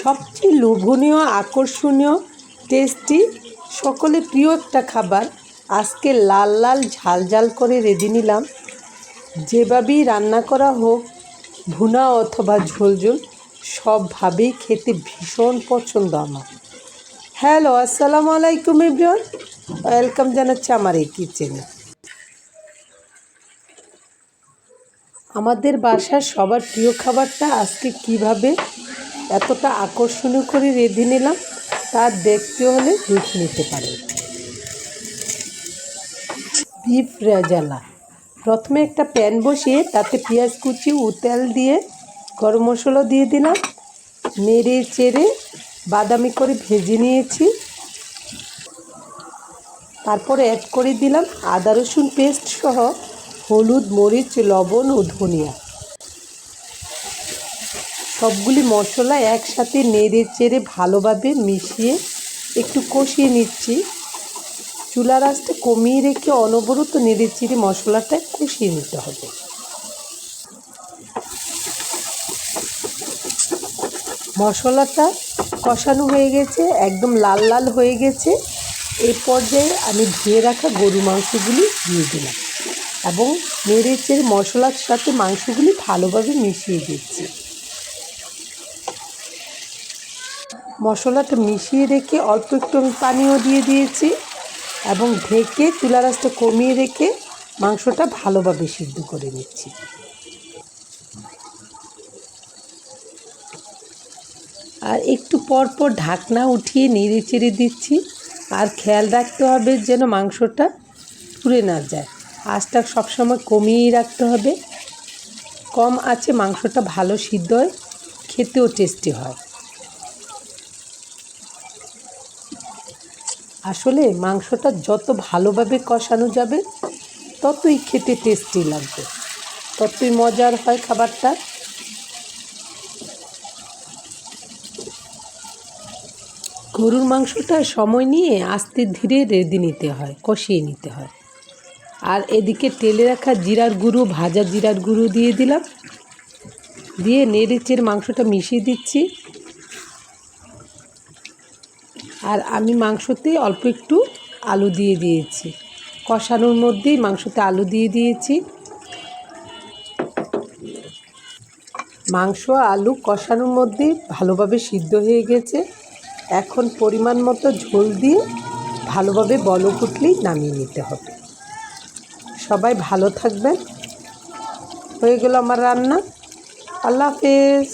সবচেয়ে লোভনীয়, আকর্ষণীয়, টেস্টি, সকলের প্রিয় একটা খাবার আজকে লাল লাল ঝাল ঝাল করে রেঁধে নিলাম। যেভাবেই রান্না করা হোক, ভুনা অথবা ঝোল ঝোল, সবভাবেই খেতে ভীষণ পছন্দ আমার। হ্যালো, আসসালামু আলাইকুম এভরিওয়ান, ওয়েলকাম জানাচ্ছি আমার এই কিচেনে। আমাদের বাসার সবার প্রিয় খাবারটা আজকে কিভাবে এতটা আকর্ষণীয় করে রেঁধে নিলাম তা দেখতে হলে দেখে নিতে পারেন। বিফ রেজালা। প্রথমে একটা প্যান বসিয়ে তাতে পেঁয়াজ কুচি ও তেল দিয়ে গরম মশলা দিয়ে দিলাম, নেড়ে চেড়ে বাদামি করে ভেজে নিয়েছি। তারপরে অ্যাড করে দিলাম আদা রসুন পেস্ট সহ হলুদ, মরিচ, লবণ ও ধনিয়া। সবগুলি মশলা একসাথে নেড়ে চেড়ে ভালোভাবে মিশিয়ে একটু কষিয়ে নিচ্ছি। চুলার আঁচটা কমিয়ে রেখে অনবরত নেড়ে চেড়ে মশলাটা কষিয়ে নিতে হবে। মশলাটা কষানো হয়ে গেছে, একদম লাল লাল হয়ে গেছে। এই পর্যায়ে আমি ধুয়ে রাখা গরু মাংসগুলি দিয়ে দিলাম এবং নেড়ে চেড়ে মশলার সাথে মাংসগুলি ভালোভাবে মিশিয়ে দিচ্ছি। মশলাটা মিশিয়ে রেখে অল্প একটু আমি পানিও দিয়ে দিয়েছি এবং ঢেকে চুলার আঁচটা কমিয়ে রেখে মাংসটা ভালোভাবে সিদ্ধ করে নিচ্ছি। আর একটু পর পর ঢাকনা উঠিয়ে নেড়ে চেড়ে দিচ্ছি। আর খেয়াল রাখতে হবে যেন মাংসটা পুড়ে না যায়। আঁচটা সবসময় কমিয়েই রাখতে হবে। কম আঁচে মাংসটা ভালো সিদ্ধ হয়, খেতেও টেস্টি হয়। আসলে মাংসটা যত ভালোভাবে কষানো যাবে ততই খেতে টেস্টি লাগবে, ততই মজার হয় খাবারটা। গরুর মাংসটা সময় নিয়ে আস্তে ধীরে রেঁধে নিতে হয়, কষিয়ে নিতে হয়। আর এদিকে তেলে রাখা জিরার গুঁড়ো, ভাজা জিরার গুঁড়ো দিয়ে দিলাম, দিয়ে নেড়ে চেড়ে মাংসটা মিশিয়ে দিচ্ছি। আর আমি মাংসতে অল্প একটু আলু দিয়ে দিয়েছি, কষানোর মধ্যেই মাংসতে আলু দিয়ে দিয়েছি। মাংস আলু কষানোর মধ্যেই ভালোভাবে সিদ্ধ হয়ে গেছে। এখন পরিমাণ মতো ঝোল দিয়ে ভালোভাবে বলক উঠলেই নামিয়ে নিতে হবে। সবাই ভালো থাকবেন। হয়ে গেল আমার রান্না। আল্লাহ হাফেজ।